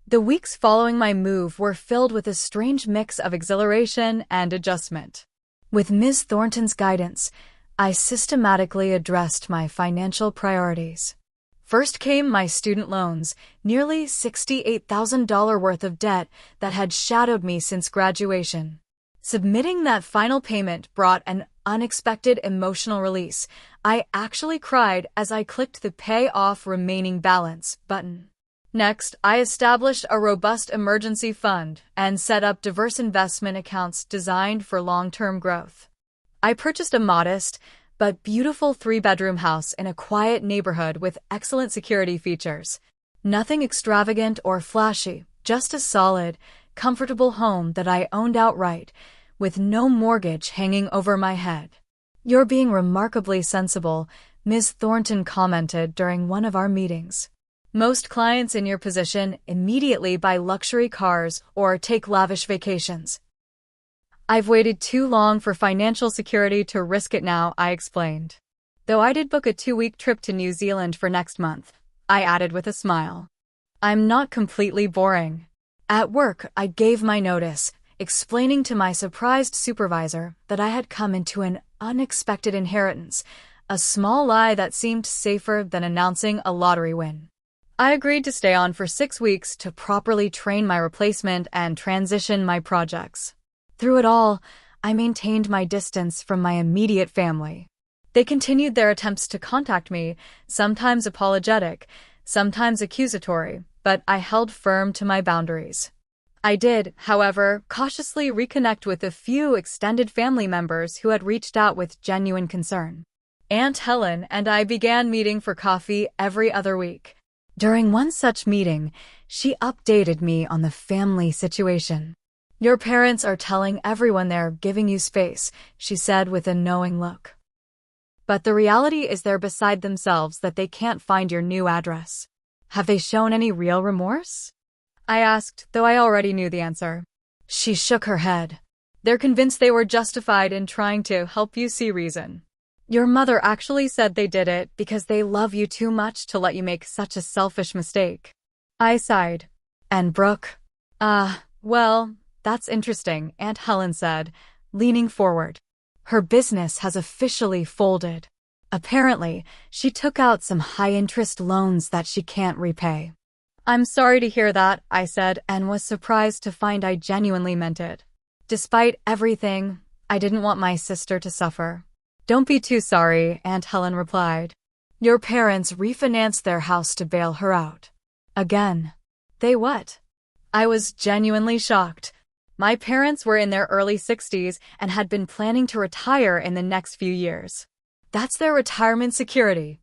The weeks following my move were filled with a strange mix of exhilaration and adjustment. With Ms. Thornton's guidance, I systematically addressed my financial priorities. First came my student loans, nearly $68,000 worth of debt that had shadowed me since graduation. Submitting that final payment brought an unexpected emotional release. I actually cried as I clicked the Pay Off Remaining Balance button. Next, I established a robust emergency fund and set up diverse investment accounts designed for long-term growth. I purchased a modest but beautiful 3-bedroom house in a quiet neighborhood with excellent security features. Nothing extravagant or flashy, just a solid, comfortable home that I owned outright, with no mortgage hanging over my head. "You're being remarkably sensible," Ms. Thornton commented during one of our meetings. "Most clients in your position immediately buy luxury cars or take lavish vacations." "I've waited too long for financial security to risk it now," I explained. "Though I did book a 2-week trip to New Zealand for next month," I added with a smile. "I'm not completely boring." At work, I gave my notice, explaining to my surprised supervisor that I had come into an unexpected inheritance, a small lie that seemed safer than announcing a lottery win. I agreed to stay on for 6 weeks to properly train my replacement and transition my projects. Through it all, I maintained my distance from my immediate family. They continued their attempts to contact me, sometimes apologetic, sometimes accusatory, but I held firm to my boundaries. I did, however, cautiously reconnect with a few extended family members who had reached out with genuine concern. Aunt Helen and I began meeting for coffee every other week. During one such meeting, she updated me on the family situation. "Your parents are telling everyone they're giving you space," she said with a knowing look. "But the reality is they're beside themselves that they can't find your new address. Have they shown any real remorse?" I asked, though I already knew the answer. She shook her head. "They're convinced they were justified in trying to help you see reason. Your mother actually said they did it because they love you too much to let you make such a selfish mistake." I sighed. "And Brooke?" Well, that's interesting," Aunt Helen said, leaning forward. "Her business has officially folded. Apparently, she took out some high-interest loans that she can't repay." "I'm sorry to hear that," I said, and was surprised to find I genuinely meant it. Despite everything, I didn't want my sister to suffer. "Don't be too sorry," Aunt Helen replied. "Your parents refinanced their house to bail her out." "Again?" "They what?" I was genuinely shocked. My parents were in their early 60s and had been planning to retire in the next few years. That's their retirement security.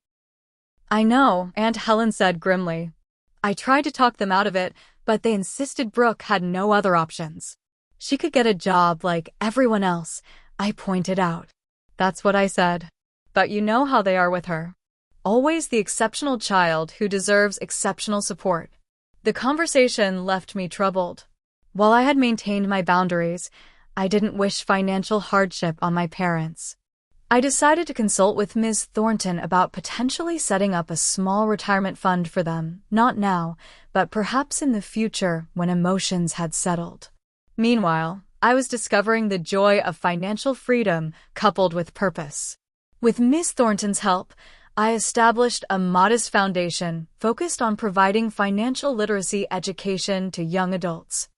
"I know," Aunt Helen said grimly. "I tried to talk them out of it, but they insisted Brooke had no other options. She could get a job like everyone else," I pointed out. "That's what I said. But you know how they are with her. Always the exceptional child who deserves exceptional support." The conversation left me troubled. While I had maintained my boundaries, I didn't wish financial hardship on my parents. I decided to consult with Ms. Thornton about potentially setting up a small retirement fund for them, not now, but perhaps in the future when emotions had settled. Meanwhile, I was discovering the joy of financial freedom coupled with purpose. With Ms. Thornton's help, I established a modest foundation focused on providing financial literacy education to young adults.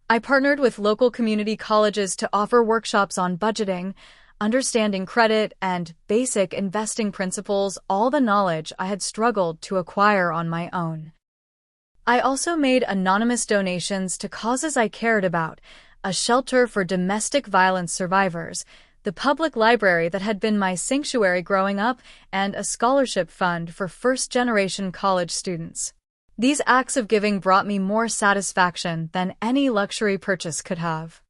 I partnered with local community colleges to offer workshops on budgeting, understanding credit, and basic investing principles, all the knowledge I had struggled to acquire on my own. I also made anonymous donations to causes I cared about, a shelter for domestic violence survivors, the public library that had been my sanctuary growing up, and a scholarship fund for first-generation college students. These acts of giving brought me more satisfaction than any luxury purchase could have.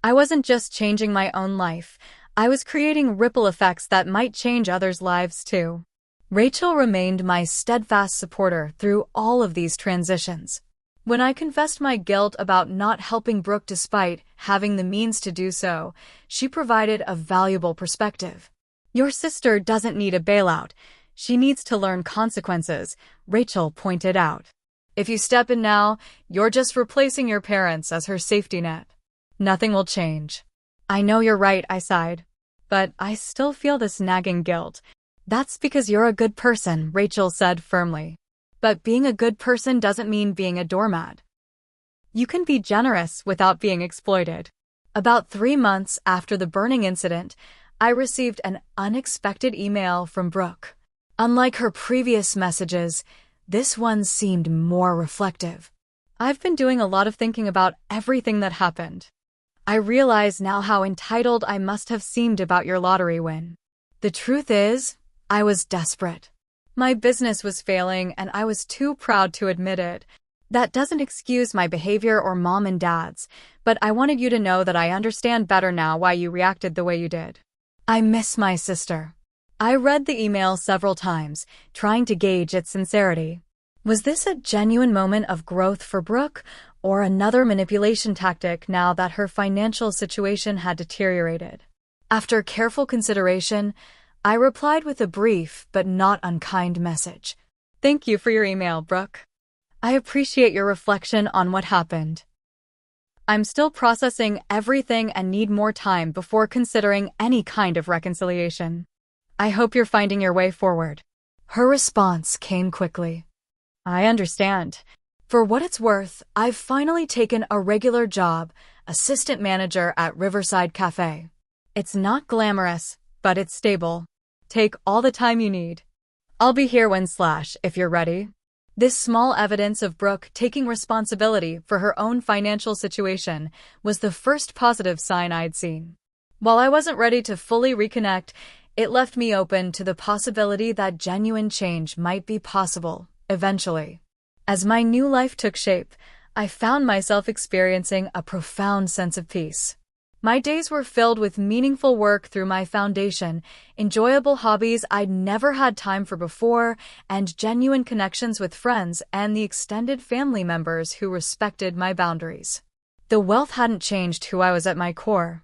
I wasn't just changing my own life, I was creating ripple effects that might change others' lives too. Rachel remained my steadfast supporter through all of these transitions. When I confessed my guilt about not helping Brooke despite having the means to do so, she provided a valuable perspective. "Your sister doesn't need a bailout. She needs to learn consequences," Rachel pointed out. "If you step in now, you're just replacing your parents as her safety net. Nothing will change." "I know you're right," I sighed. "But I still feel this nagging guilt." "That's because you're a good person," Rachel said firmly. "But being a good person doesn't mean being a doormat. You can be generous without being exploited." About 3 months after the burning incident, I received an unexpected email from Brooke. Unlike her previous messages, this one seemed more reflective. "I've been doing a lot of thinking about everything that happened. I realize now how entitled I must have seemed about your lottery win. The truth is, I was desperate. My business was failing and I was too proud to admit it. That doesn't excuse my behavior or mom and dad's, but I wanted you to know that I understand better now why you reacted the way you did. I miss my sister." I read the email several times, trying to gauge its sincerity. Was this a genuine moment of growth for Brooke, or another manipulation tactic now that her financial situation had deteriorated? After careful consideration, I replied with a brief but not unkind message. "Thank you for your email, Brooke. I appreciate your reflection on what happened. I'm still processing everything and need more time before considering any kind of reconciliation. I hope you're finding your way forward." Her response came quickly. "I understand. For what it's worth, I've finally taken a regular job, assistant manager at Riverside Cafe. It's not glamorous, but it's stable. Take all the time you need. I'll be here if you're ready." This small evidence of Brooke taking responsibility for her own financial situation was the first positive sign I'd seen. While I wasn't ready to fully reconnect, it left me open to the possibility that genuine change might be possible, eventually. As my new life took shape, I found myself experiencing a profound sense of peace. My days were filled with meaningful work through my foundation, enjoyable hobbies I'd never had time for before, and genuine connections with friends and the extended family members who respected my boundaries. The wealth hadn't changed who I was at my core.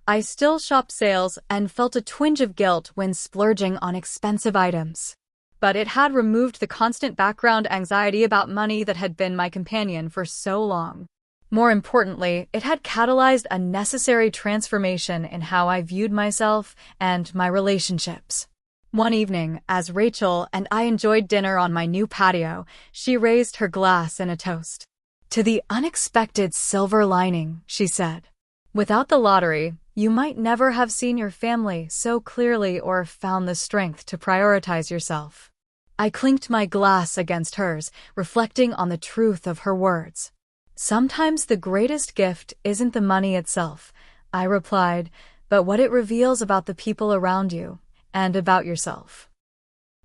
I still shopped sales and felt a twinge of guilt when splurging on expensive items. But it had removed the constant background anxiety about money that had been my companion for so long. More importantly, it had catalyzed a necessary transformation in how I viewed myself and my relationships. One evening, as Rachel and I enjoyed dinner on my new patio, she raised her glass in a toast. "To the unexpected silver lining," she said. "Without the lottery, you might never have seen your family so clearly or found the strength to prioritize yourself." I clinked my glass against hers, reflecting on the truth of her words. "Sometimes the greatest gift isn't the money itself," I replied, "but what it reveals about the people around you and about yourself."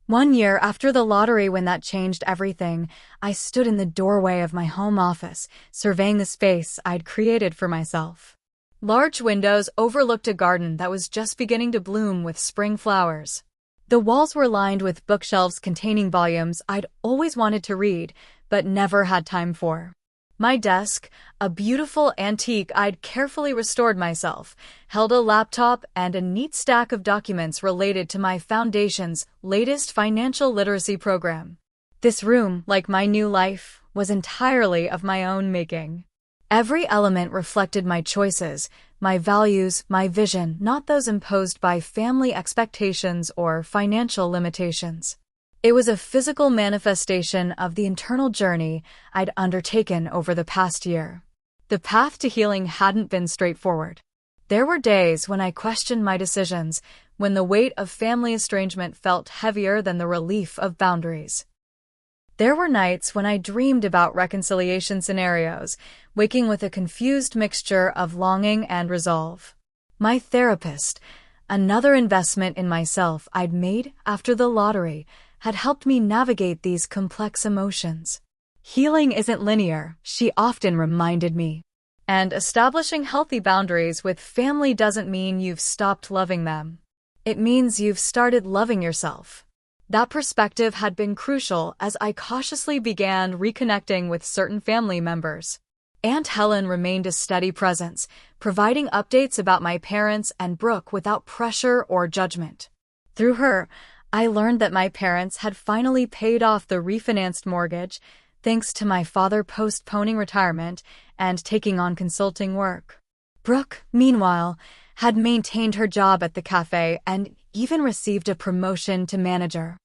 One year after the lottery, when that changed everything, I stood in the doorway of my home office, surveying the space I'd created for myself. Large windows overlooked a garden that was just beginning to bloom with spring flowers. The walls were lined with bookshelves containing volumes I'd always wanted to read, but never had time for. My desk, a beautiful antique I'd carefully restored myself, held a laptop and a neat stack of documents related to my foundation's latest financial literacy program. This room, like my new life, was entirely of my own making. Every element reflected my choices, my values, my vision, not those imposed by family expectations or financial limitations. It was a physical manifestation of the internal journey I'd undertaken over the past year. The path to healing hadn't been straightforward. There were days when I questioned my decisions, when the weight of family estrangement felt heavier than the relief of boundaries. There were nights when I dreamed about reconciliation scenarios, waking with a confused mixture of longing and resolve. My therapist, another investment in myself I'd made after the lottery, had helped me navigate these complex emotions. Healing isn't linear, she often reminded me. And establishing healthy boundaries with family doesn't mean you've stopped loving them. It means you've started loving yourself. That perspective had been crucial as I cautiously began reconnecting with certain family members. Aunt Helen remained a steady presence, providing updates about my parents and Brooke without pressure or judgment. Through her, I learned that my parents had finally paid off the refinanced mortgage, thanks to my father postponing retirement and taking on consulting work. Brooke, meanwhile, had maintained her job at the cafe and even received a promotion to manager.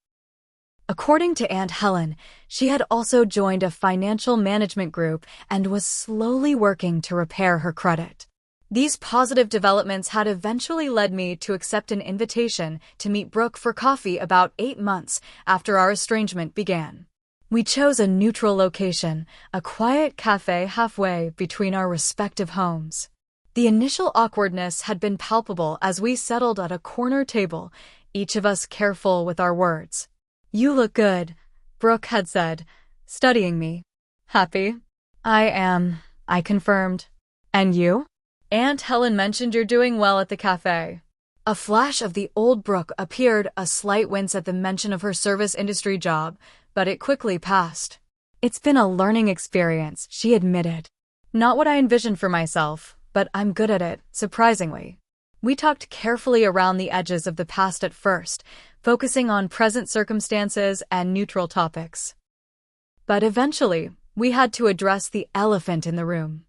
According to Aunt Helen, she had also joined a financial management group and was slowly working to repair her credit. These positive developments had eventually led me to accept an invitation to meet Brooke for coffee about 8 months after our estrangement began. We chose a neutral location, a quiet cafe halfway between our respective homes. The initial awkwardness had been palpable as we settled at a corner table, each of us careful with our words. "You look good," Brooke had said, studying me. "Happy?" "I am," I confirmed. "And you?" "Aunt Helen mentioned you're doing well at the cafe." A flash of the old Brooke appeared, a slight wince at the mention of her service industry job, but it quickly passed. "It's been a learning experience," she admitted. "Not what I envisioned for myself, but I'm good at it, surprisingly." We talked carefully around the edges of the past at first, focusing on present circumstances and neutral topics. But eventually, we had to address the elephant in the room.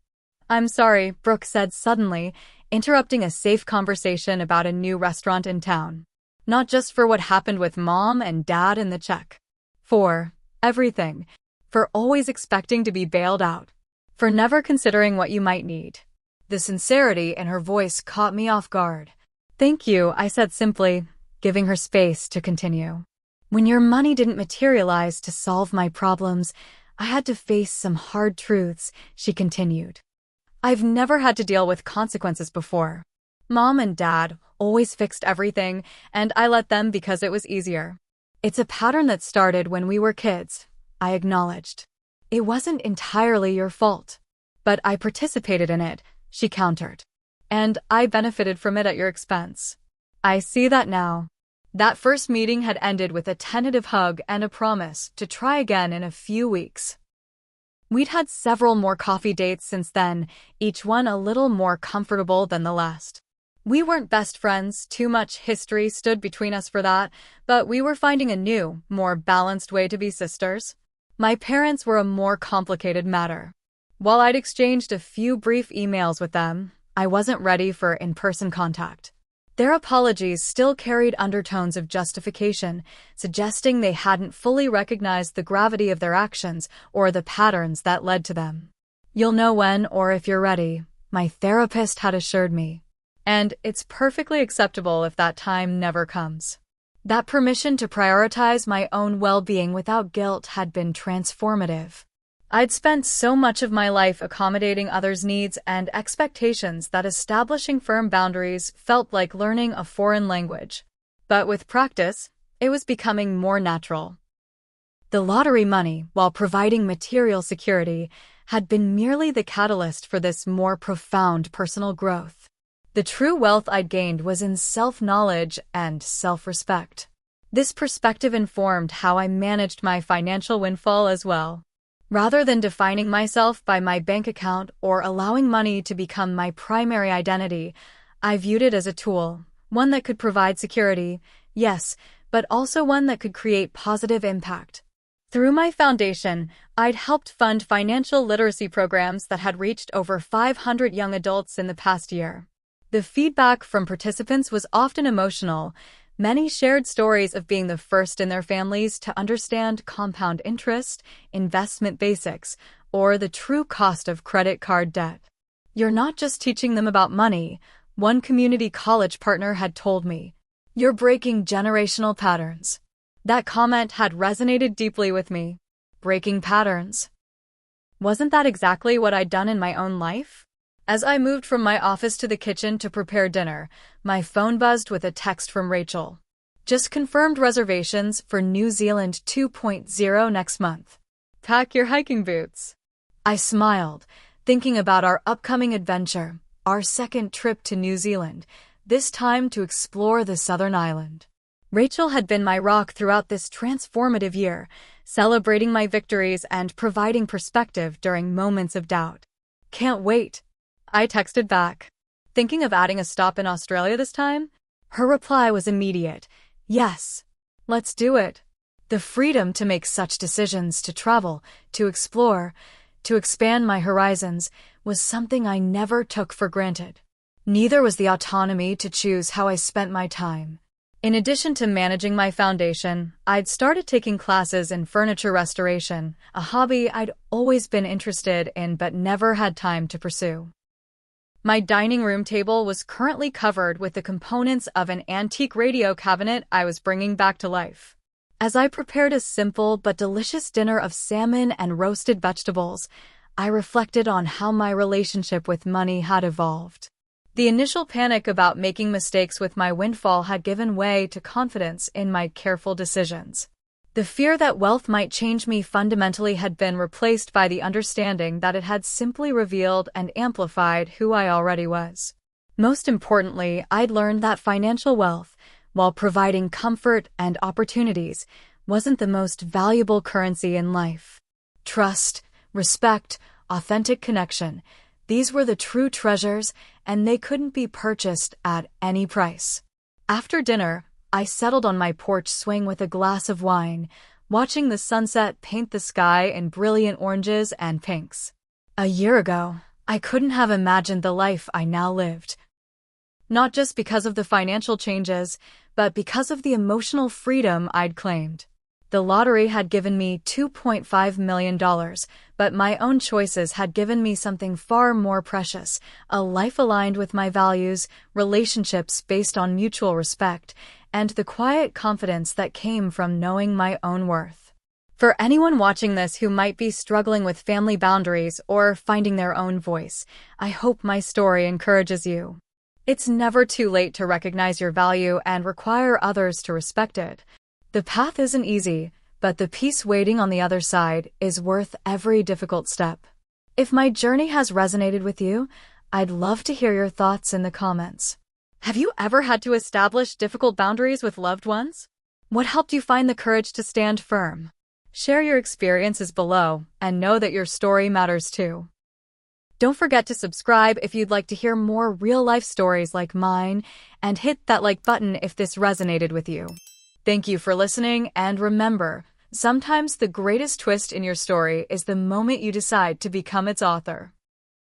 "I'm sorry," Brooke said suddenly, interrupting a safe conversation about a new restaurant in town. "Not just for what happened with Mom and Dad in the check. For everything. For always expecting to be bailed out. For never considering what you might need." The sincerity in her voice caught me off guard. "Thank you," I said simply, giving her space to continue. "When your money didn't materialize to solve my problems, I had to face some hard truths," she continued. "I've never had to deal with consequences before. Mom and Dad always fixed everything, and I let them because it was easier. It's a pattern that started when we were kids," I acknowledged. "It wasn't entirely your fault. But I participated in it," she countered. "And I benefited from it at your expense." "I see that now." That first meeting had ended with a tentative hug and a promise to try again in a few weeks. We'd had several more coffee dates since then, each one a little more comfortable than the last. We weren't best friends, too much history stood between us for that, but we were finding a new, more balanced way to be sisters. My parents were a more complicated matter. While I'd exchanged a few brief emails with them, I wasn't ready for in-person contact. Their apologies still carried undertones of justification, suggesting they hadn't fully recognized the gravity of their actions or the patterns that led to them. "You'll know when or if you're ready," my therapist had assured me. And it's perfectly acceptable if that time never comes. That permission to prioritize my own well-being without guilt had been transformative. I'd spent so much of my life accommodating others' needs and expectations that establishing firm boundaries felt like learning a foreign language. But with practice, it was becoming more natural. The lottery money, while providing material security, had been merely the catalyst for this more profound personal growth. The true wealth I'd gained was in self-knowledge and self-respect. This perspective informed how I managed my financial windfall as well. Rather than defining myself by my bank account or allowing money to become my primary identity, I viewed it as a tool, one that could provide security, yes, but also one that could create positive impact. Through my foundation, I'd helped fund financial literacy programs that had reached over 500 young adults in the past year. The feedback from participants was often emotional. Many shared stories of being the first in their families to understand compound interest, investment basics, or the true cost of credit card debt. "You're not just teaching them about money," one community college partner had told me. "You're breaking generational patterns." That comment had resonated deeply with me. Breaking patterns. Wasn't that exactly what I'd done in my own life? As I moved from my office to the kitchen to prepare dinner, my phone buzzed with a text from Rachel. Just confirmed reservations for New Zealand 2.0 next month. Pack your hiking boots. I smiled, thinking about our upcoming adventure, our second trip to New Zealand, this time to explore the southern island. Rachel had been my rock throughout this transformative year, celebrating my victories and providing perspective during moments of doubt. Can't wait, I texted back. Thinking of adding a stop in Australia this time? Her reply was immediate. Yes, let's do it. The freedom to make such decisions, to travel, to explore, to expand my horizons, was something I never took for granted. Neither was the autonomy to choose how I spent my time. In addition to managing my foundation, I'd started taking classes in furniture restoration, a hobby I'd always been interested in but never had time to pursue. My dining room table was currently covered with the components of an antique radio cabinet I was bringing back to life. As I prepared a simple but delicious dinner of salmon and roasted vegetables, I reflected on how my relationship with money had evolved. The initial panic about making mistakes with my windfall had given way to confidence in my careful decisions. The fear that wealth might change me fundamentally had been replaced by the understanding that it had simply revealed and amplified who I already was. Most importantly, I'd learned that financial wealth, while providing comfort and opportunities, wasn't the most valuable currency in life. Trust, respect, authentic connection, these were the true treasures, and they couldn't be purchased at any price. After dinner, I settled on my porch swing with a glass of wine, watching the sunset paint the sky in brilliant oranges and pinks. A year ago, I couldn't have imagined the life I now lived. Not just because of the financial changes, but because of the emotional freedom I'd claimed. The lottery had given me $2.5 million, but my own choices had given me something far more precious, a life aligned with my values, relationships based on mutual respect, and the quiet confidence that came from knowing my own worth. For anyone watching this who might be struggling with family boundaries or finding their own voice, I hope my story encourages you. It's never too late to recognize your value and require others to respect it. The path isn't easy, but the peace waiting on the other side is worth every difficult step. If my journey has resonated with you, I'd love to hear your thoughts in the comments. Have you ever had to establish difficult boundaries with loved ones? What helped you find the courage to stand firm? Share your experiences below and know that your story matters too. Don't forget to subscribe if you'd like to hear more real-life stories like mine, and hit that like button if this resonated with you. Thank you for listening, and remember, sometimes the greatest twist in your story is the moment you decide to become its author.